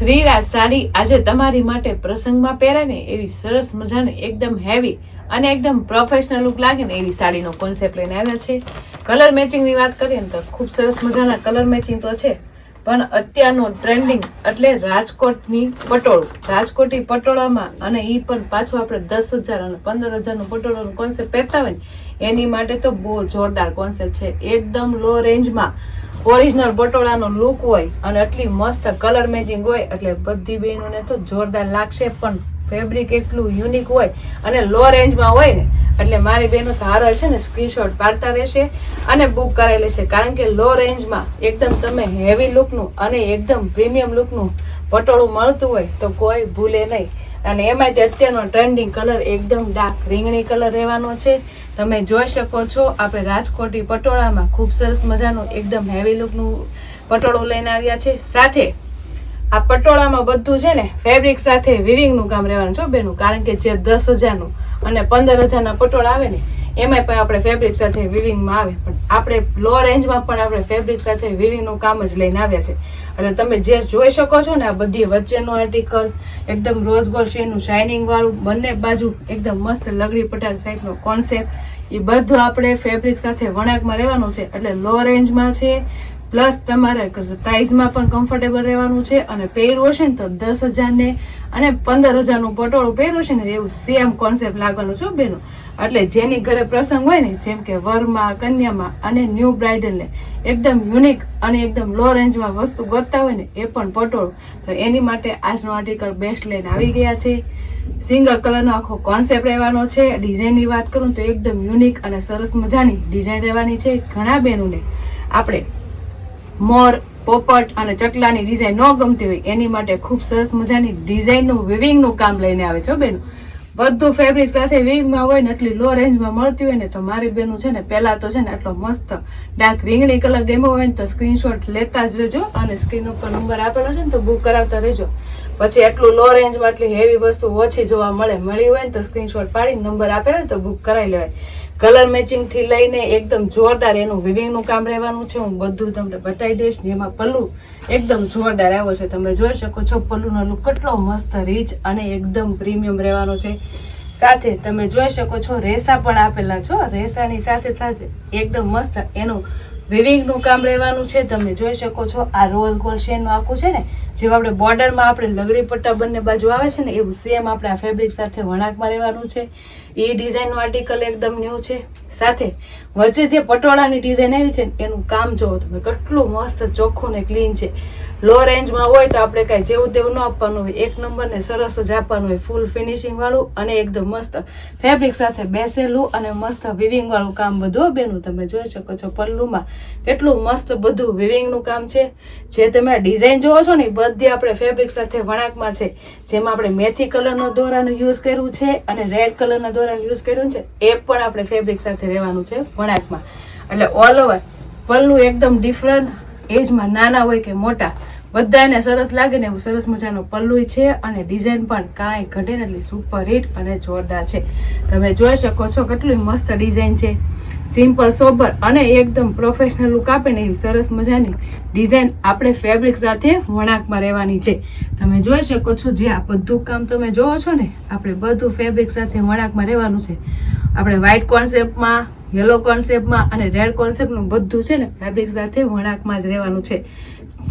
શ્રીરાજ સાડી આજે તમારી માટે પ્રસંગમાં પહેરાય ને એવી સરસ મજાની એકદમ હેવી અને એકદમ પ્રોફેશનલ લુક લાગે ને એવી સાડીનો કોન્સેપ્ટ લઈને આવ્યા છે. કલર મેચિંગની વાત કરીએ ને તો ખૂબ સરસ મજાના કલર મેચિંગ તો છે, પણ અત્યારનું ટ્રેન્ડિંગ એટલે રાજકોટની પટોળું. રાજકોટી પટોળામાં અને એ પણ પાછું આપણે 10,000 અને 15,000નું પટોળાનું કોન્સેપ્ટ પહેરતા હોય ને એની માટે તો બહુ જોરદાર કોન્સેપ્ટ છે. એકદમ લો રેન્જમાં ઓરિજિનલ પટોળાનો લુક હોય અને એટલી મસ્ત કલર મેચિંગ હોય એટલે બધી બહેનોને તો જોરદાર લાગશે. પણ ફેબ્રિક એટલું યુનિક હોય અને લો રેન્જમાં હોય ને એટલે મારી બહેનો તો હારલ છે ને સ્ક્રીનશોટ પાડતા રહેશે અને બુક કરાવી લેશે, કારણ કે લો રેન્જમાં એકદમ તમે હેવી લુકનું અને એકદમ પ્રીમિયમ લુકનું પટોળું મળતું હોય તો કોઈ ભૂલે નહીં. અને એમાં તે અત્યારનો ટ્રેન્ડિંગ કલર એકદમ ડાર્ક રીંગણી કલર રહેવાનો છે. તમે જોઈ શકો છો આપણે રાજકોટી પટોળામાં ખૂબ સરસ મજાનું એકદમ હેવી લુકનું પટોળું લઈને આવ્યા છે. સાથે આ પટોળામાં બધું છે ને ફેબ્રિક સાથે વિવિંગનું કામ રહેવાનું છે બેનું, કારણ કે જે 10,000નું અને 15,000ના પટોળા આવે ને એમાં પણ આપણે ફેબ્રિક સાથે વિવિંગમાં આવે, પણ આપણે લો રેન્જમાં પણ આપણે ફેબ્રિક સાથે વિવિંગનું કામ જ લઈને આવ્યા છે. એટલે તમે જે જોઈ શકો છો ને આ બધી વચ્ચેનું આર્ટિકલ એકદમ રોઝ ગોલ્ડ શેડનું શાઇનિંગ વાળું, બંને બાજુ એકદમ મસ્ત લગડી પટાર ટાઈપનો કોન્સેપ્ટ, એ બધું આપણે ફેબ્રિક સાથે વણાકમાં રહેવાનું છે. એટલે લો રેન્જમાં છે, પ્લસ તમારે પ્રાઇઝમાં પણ કમ્ફર્ટેબલ રહેવાનું છે. અને પહેરવું હશે ને તો 10,000 અને 15,000નું પટોળું પહેરવું છે ને એવું સેમ કોન્સેપ્ટ લાગવાનું છે બેનો. એટલે જેની ઘરે પ્રસંગ હોય ને, જેમ કે વરમાં, કન્યામાં અને ન્યૂ બ્રાઇડલને એકદમ યુનિક અને એકદમ લો રેન્જમાં વસ્તુ ગોતતા હોય ને એ પણ પટોળું, તો એની માટે આજનો આર્ટિકલ બેસ્ટ લઈને આવી ગયા છે. સિંગલ કલરનો આખો કોન્સેપ્ટ રહેવાનો છે. ડિઝાઇનની વાત કરું તો એકદમ યુનિક અને સરસ મજાની ડિઝાઇન રહેવાની છે. ઘણા બહેનોને આપણે મોર, પોપટ અને ચકલાની ડિઝાઇન ન ગમતી હોય એની માટે ખૂબ સરસ મજાની ડિઝાઇનનું વિવિંગનું કામ લઈને આવે છે બેન. બધું ફેબ્રિક સાથે વિવિંગમાં હોય ને એટલી લો રેન્જમાં મળતી હોય ને તો મારી બેનું છે ને પહેલા તો છે ને એટલો મસ્ત ડાર્ક રીંગણી કલર ગેમો હોય ને તો સ્ક્રીનશોટ લેતા જ રહેજો અને સ્ક્રીન ઉપર નંબર આપેલો છે ને તો બુક કરાવતા રહેજો. પછી એટલું લો રેન્જમાં એટલી હેવી વસ્તુ ઓછી જોવા મળી હોય ને તો સ્ક્રીનશોટ પાડીને નંબર આપેલો ને તો બુક કરાવી લેવાય. કલર મેચિંગ થી લઈને એકદમ જોરદાર એનું વિવિંગનું કામ રહેવાનું છે. હું બધું તમને બતાવી દઈશ. જેમાં પલ્લુ એકદમ જોરદાર આવ્યો છે, તમે જોઈ શકો છો પલ્લુનો લુક કેટલો મસ્ત રીચ અને એકદમ પ્રીમિયમ રહેવાનો છે. સાથે તમે જોઈ શકો છો રેસા પણ આપેલા છો, રેસાની સાથે સાથે એકદમ મસ્ત એનું વિવિંગનું કામ રહેવાનું છે. તમે જોઈ શકો છો આ રોઝ ગોલ્ડ શેડનું આખું છે ને, જેવું આપણે બોર્ડરમાં આપણે લગડી પટ્ટા બંને બાજુ આવે છે ને એવું સેમ આપણે આ ફેબ્રિક સાથે વણાકમાં રહેવાનું છે. એ ડિઝાઇનનું આર્ટિકલ એકદમ ન્યૂ છે. સાથે વચ્ચે જે પટોળાની ડિઝાઇન આવી છે એનું કામ જોવો તમે કેટલું મસ્ત ચોખ્ખું ને ક્લીન છે. લો રેન્જમાં હોય તો આપણે કાંઈ જેવું તેવું ન આપવાનું હોય, એક નંબર ને સરસ જ આપવાનું હોય, ફૂલ ફિનિશિંગ વાળું અને એકદમ મસ્ત ફેબ્રિક સાથે બેસેલું અને મસ્ત વિવિંગ વાળું કામ બધું બેનું. તમે જોઈ શકો છો પલ્લુમાં કેટલું મસ્ત બધું વિવિંગનું કામ છે. જે તમે ડિઝાઇન જોવો છો ને બધી આપણે ફેબ્રિક સાથે વણાકમાં છે. જેમાં આપણે મેથી કલરનો દોરાનું યુઝ કર્યું છે અને રેડ કલરના દોરાનું યુઝ કર્યું છે, એ પણ આપણે ફેબ્રિક સાથે રહેવાનું છે વણાકમાં. એટલે ઓલ ઓવર પલ્લું એકદમ ડિફરન્ટ, એજમાં નાના હોય કે મોટા બધાને સરસ લાગે ને એવું સરસ મજાનું પલ્લું છે. અને ડિઝાઇન પણ કાંઈ ઘટે ને એટલી સુપર હિટ અને જોરદાર છે. તમે જોઈ શકો છો કેટલી મસ્ત ડિઝાઇન છે. સિમ્પલ સોબર અને એકદમ પ્રોફેશનલ લુક આપે ને એવી સરસ મજાની ડિઝાઇન આપણે ફેબ્રિક સાથે વણાકમાં રહેવાની છે. તમે જોઈ શકો છો જે આ બધું કામ તમે જોવો છો ને આપણે બધું ફેબ્રિક સાથે વણાકમાં રહેવાનું છે. આપણે વ્હાઇટ કોન્સેપ્ટમાં, યલો કોન્સેપ્ટમાં અને રેડ કોન્સેપ્ટનું બધું છે ને ફેબ્રિક સાથે વણાકમાં જ રહેવાનું છે.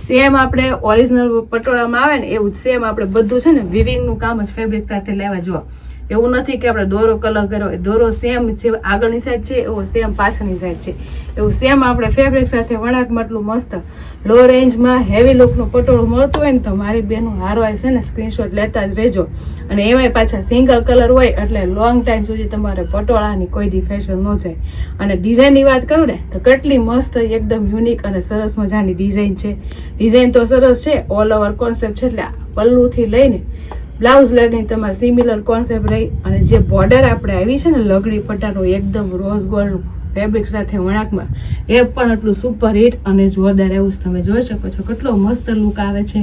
સેમ આપણે ઓરિજિનલ પટોળામાં આવે ને એવું સેમ આપણે બધું છે ને વિવિંગનું કામ જ ફેબ્રિક સાથે લેવા જોવા. એવું નથી કે આપણે દોરો કલર કર્યો, દોરો સેમ છે આગળની સાઈડ છે એવો સેમ પાછળની સાઈડ છે, એવું સેમ આપણે ફેબ્રિક સાથે વણાકમાં એટલું મસ્ત લો રેન્જમાં હેવી લુકનું પટોળું મળતું હોય ને તો મારી બેનું હારવાર છે ને સ્ક્રીનશોટ લેતા જ રહેજો. અને એમાંય પાછા સિંગલ કલર હોય એટલે લોંગ ટાઈમ સુધી તમારે પટોળાની કોઈ દી ફેશન ન જાય. અને ડિઝાઇનની વાત કરું ને તો કેટલી મસ્ત એકદમ યુનિક અને સરસ મજાની ડિઝાઇન છે. ડિઝાઇન તો સરસ છે, ઓલ ઓવર કોન્સેપ્ટ છે. એટલે પલ્લુથી લઈને બ્લાઉઝ લગીને તમારે સિમિલર કોન્સેપ્ટ રહી. અને જે બોર્ડર આપણે આવી છે ને લગડી પટ્ટાનું એકદમ રોઝ ગોલ્ડ ફેબ્રિક સાથે વણાકમાં, એ પણ એટલું સુપર હિટ અને જોરદાર એવું તમે જોઈ શકો છો કેટલો મસ્ત લુક આવે છે.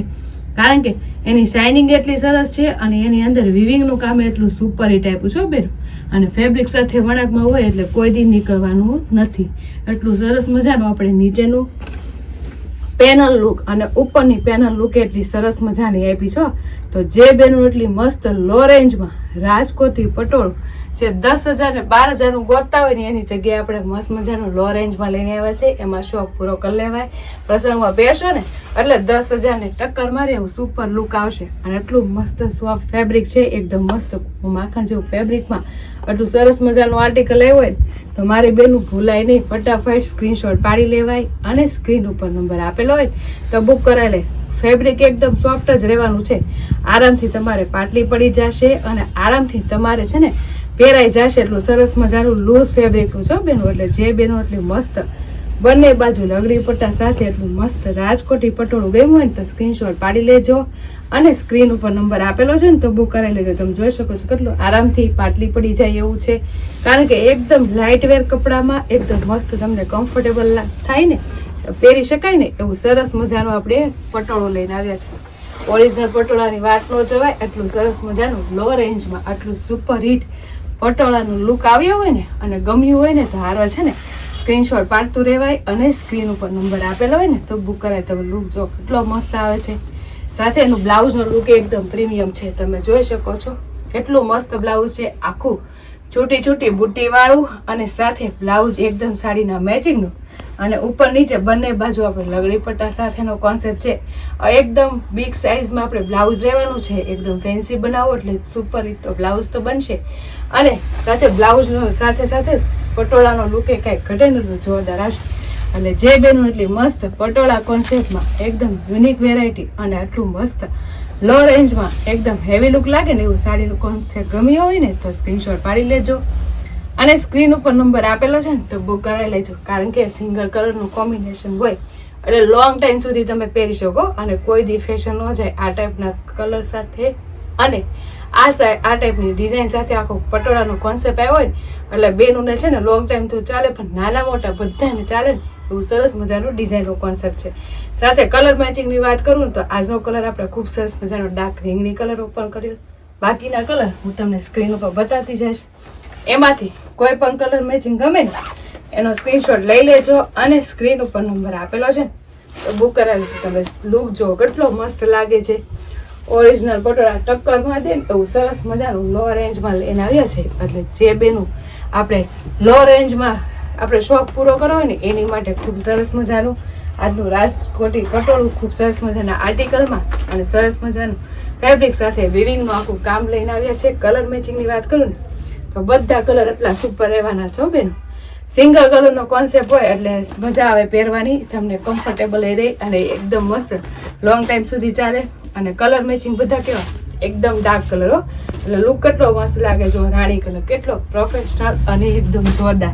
કારણ કે એની શાઇનિંગ એટલી સરસ છે અને એની અંદર વિવિંગનું કામ એટલું સુપર હિટ આપ્યું છે બેન. અને ફેબ્રિક સાથે વણાકમાં હોય એટલે કોઈ દી નીકળવાનું નથી. એટલું સરસ મજાનું આપણે નીચેનું પેનલ લુક અને ઉપરની પેનલ લુક એટલી સરસ મજાની આપી છો. તો જે બેનો એટલી મસ્ત લો રેન્જમાં રાજકોટી પટોળું જે 10,000 ને 12,000 નું ગોતતા હોય ને એની જગ્યાએ આપણે મસ્ત મજાનું લો રેન્જમાં લઈને આવ્યા છે. એમાં શોખ પૂરો કરી લેવાય. પ્રસંગમાં પહેરશો ને એટલે 10,000 ને ટક્કર મારે એવું સુપર લુક આવશે. અને એટલું મસ્ત સોફ્ટ ફેબ્રિક છે, એકદમ મસ્ત માખણ જેવું ફેબ્રિકમાં એટલું સરસ મજાનું આર્ટિકલ આવ્યું હોય ને તો મારી બેનું ભૂલાય નહીં. ફટાફટ સ્ક્રીનશોટ પાડી લેવાય અને સ્ક્રીન ઉપર નંબર આપેલો હોય તો બુક કરાવી લે. ફેબ્રિક એકદમ સોફ્ટ જ રહેવાનું છે. આરામથી તમારે પાટલી પડી જશે અને આરામથી તમારે છે ને પહેરાઈ જશે. એટલું સરસ મજાનું લૂઝ ફેબ્રિકનું છે બેનો. એટલે જે બેનો એટલી મસ્ત બંને બાજુ લગડી પટ્ટા સાથે એટલું મસ્ત રાજકોટી પટોળું ગમ્યું હોય ને તો સ્ક્રીનશોટ પાડી લેજો અને સ્ક્રીન ઉપર નંબર આપેલો છે ને તો બુક કરાવી લેજો. તમે જોઈ શકો છો કેટલું આરામથી પાટલી પડી જાય એવું છે. કારણ કે એકદમ લાઇટ વેર કપડામાં એકદમ મસ્ત તમને કમ્ફર્ટેબલ થાય ને, પહેરી શકાય ને એવું સરસ મજાનું આપણે પટોળું લઈને આવ્યા છે. ઓરિજિનલ પટોળાની વાત ન જવાય એટલું સરસ મજાનું લો રેન્જમાં આટલું સુપર હિટ પટોળાનું લુક આવ્યો હોય ને અને ગમ્યું હોય ને તો હારો છે ને સ્ક્રીનશોટ પાડતું રહેવાય અને સ્ક્રીન ઉપર નંબર આપેલો હોય ને તો બુક કરાય. તમે લુક જો કેટલો મસ્ત આવે છે. સાથે એનું બ્લાઉઝનો લુક એકદમ પ્રીમિયમ છે. તમે જોઈ શકો છો કેટલું મસ્ત બ્લાઉઝ છે. આખું છૂટી છૂટી બુટ્ટી વાળું અને સાથે બ્લાઉઝ એકદમ સાડીના મેચિંગનું અને ઉપર નીચે બંને બાજુ આપણે લગડી પટ્ટા સાથેનો કોન્સેપ્ટ છે. એકદમ બિગ સાઇઝમાં આપણે બ્લાઉઝ રહેવાનું છે. એકદમ ફેન્સી બનાવો એટલે સુપર હિટ બ્લાઉઝ તો બનશે. અને સાથે બ્લાઉઝનો સાથે સાથે પટોળાનો લુકે કાંઈક ઘટે ને જોરદાર આવશે. એટલે જે બેનું એટલી મસ્ત પટોળા કોન્સેપ્ટમાં એકદમ યુનિક વેરાયટી અને આટલું મસ્ત લો રેન્જમાં એકદમ હેવી લુક લાગે ને એવું સાડીનું કોન્સેપ્ટ ગમ્યો હોય ને તો સ્ક્રીનશોટ પાડી લેજો અને સ્ક્રીન ઉપર નંબર આપેલો છે ને તો બુક કરાવી લેજો. કારણ કે સિંગલ કલરનું કોમ્બિનેશન હોય એટલે લોંગ ટાઈમ સુધી તમે પહેરી શકો અને કોઈ દી ફેશન ન જાય આ ટાઈપના કલર સાથે. અને આ ટાઈપની ડિઝાઇન સાથે આખો પટોળાનો કોન્સેપ્ટ આવ્યો હોય ને એટલે બેનુંને છે ને લોંગ ટાઈમ તો ચાલે પણ નાના મોટા બધાને ચાલે ને એવું સરસ મજાનું ડિઝાઇનનો કોન્સેપ્ટ છે. સાથે કલર મેચિંગની વાત કરું ને તો આજનો કલર આપણે ખૂબ સરસ મજાનો ડાર્ક રીંગણી કલર ઓપન કર્યો. બાકીના કલર હું તમને સ્ક્રીન ઉપર બતાવતી જઈશ. એમાંથી કોઈ પણ કલર મેચિંગ ગમે ને એનો સ્ક્રીનશોટ લઈ લેજો અને સ્ક્રીન ઉપર નંબર આપેલો છે ને તો બુક કરાવી લેજો. તમે લુક જો કેટલો મસ્ત લાગે છે. ઓરિજિનલ પટોળા ટક્કરમાં દે ને એવું સરસ મજાનું લો રેન્જમાં લઈને આવ્યા છે. એટલે જે બેનું આપણે લો રેન્જમાં આપણે શોખ પૂરો કરવો હોય ને એની માટે ખૂબ સરસ મજાનું આજનું રાજકોટી પટોળું ખૂબ સરસ મજાના આર્ટિકલમાં અને સરસ મજાનું ફેબ્રિક સાથે વિવિંગનું આખું કામ લઈને આવ્યા છે. કલર મેચિંગની વાત કરું ને તો બધા કલર એટલા સુપર રહેવાના છો બેનો. સિંગલ કલરનો કોન્સેપ્ટ હોય એટલે મજા આવે પહેરવાની, તમને કમ્ફર્ટેબલ એ રહે અને એકદમ મસ્ત લોંગ ટાઈમ સુધી ચાલે. અને કલર મેચિંગ બધા કેવા એકદમ ડાર્ક કલર હો એટલે લુક કેટલો મસ્ત લાગે. જો રાણી કલર કેટલો પ્રોફેશનલ અને એકદમ જોરદાર.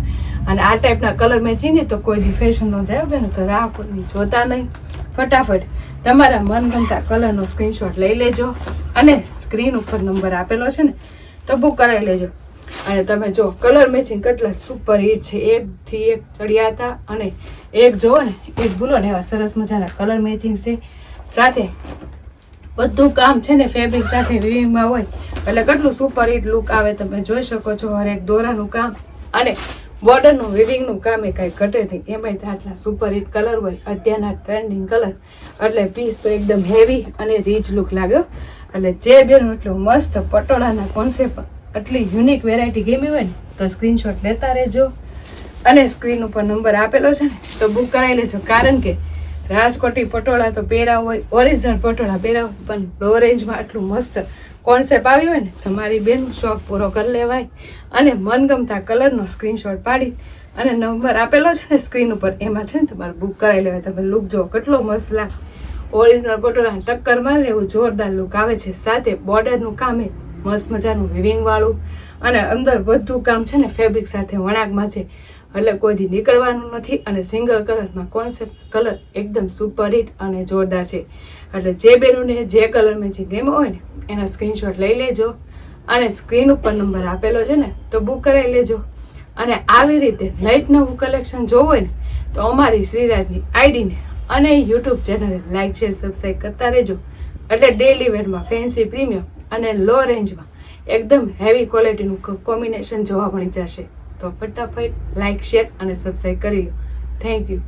અને આ ટાઈપના કલર મેચિંગ ને તો કોઈ દી ફેશન ન જાય બેનો તો રાહ જોતા નહીં. ફટાફટ તમારા મનગમતા કલરનો સ્ક્રીનશોટ લઈ લેજો અને સ્ક્રીન ઉપર નંબર આપેલો છે ને તો બુક કરાવી લેજો. અને તમે જો કલર મેચિંગ કેટલા સુપર હિટ છે. એકથી એક ચડિયા હતા અને એક જોવો ને એક ભૂલો ને એવા સરસ મજાના કલર મેચિંગ છે. સાથે બધું કામ છે ને ફેબ્રિક સાથે વિવિંગમાં હોય એટલે કેટલું સુપર હિટ લુક આવે. તમે જોઈ શકો છો હરેક દોરાનું કામ અને બોર્ડરનું વિવિંગનું કામ એ કાંઈ ઘટે નહીં. એમાંય આટલા સુપર હિટ કલર હોય અત્યારના ટ્રેન્ડિંગ કલર એટલે પીસ તો એકદમ હેવી અને રીચ લુક લાગ્યો. એટલે જે બેનું એટલું મસ્ત પટોળાના કોન્સેપ્ટ આટલી યુનિક વેરાયટી ગમી હોય ને તો સ્ક્રીનશોટ લેતા રહેજો અને સ્ક્રીન ઉપર નંબર આપેલો છે ને તો બુક કરાવી લેજો. કારણ કે રાજકોટી પટોળા તો પહેરાવ હોય, ઓરિજિનલ પટોળા પહેરાવ પણ લો રેન્જમાં આટલું મસ્ત કોન્સેપ્ટ આવ્યો હોય ને તમારી બેન શોખ પૂરો કરી લેવાય અને મનગમતા કલરનો સ્ક્રીનશોટ પાડી અને નંબર આપેલો છે ને સ્ક્રીન ઉપર એમાં છે ને તમારે બુક કરાવી લેવાય. તમે લુક જો કેટલો મસ્ત લાગે. ઓરિજિનલ પટોળા ટક્કર મારે એવું જોરદાર લુક આવે છે. સાથે બોર્ડરનું કામ એ મસ્ત મજાનું વિવિંગ વાળું અને અંદર બધું કામ છે ને ફેબ્રિક સાથે વણાકમાં છે એટલે કોઈ દી નીકળવાનું નથી. અને સિંગલ કલરમાં કોન્સેપ્ટ કલર એકદમ સુપર હિટ અને જોરદાર છે. એટલે જે બેનોને જે કલર મેચિંગ ગેમ હોય ને એના સ્ક્રીનશોટ લઈ લેજો અને સ્ક્રીન ઉપર નંબર આપેલો છે ને તો બુક કરાવી લેજો. અને આવી રીતે લાઇટ નવું કલેક્શન જોવું હોય ને તો અમારી શ્રીરાજની આઈડીને અને યુટ્યુબ ચેનલને લાઇક શેર સબસ્ક્રાઈબ કરતા રહેજો. એટલે ડેલી વેરમાં ફેન્સી પ્રીમિયમ અને લો રેન્જમાં એકદમ હેવી ક્વોલિટીનું કોમ્બિનેશન જોવા મળી જશે. તો ફટાફટ લાઇક શેર અને સબસ્ક્રાઈબ કરી લો. Thank you.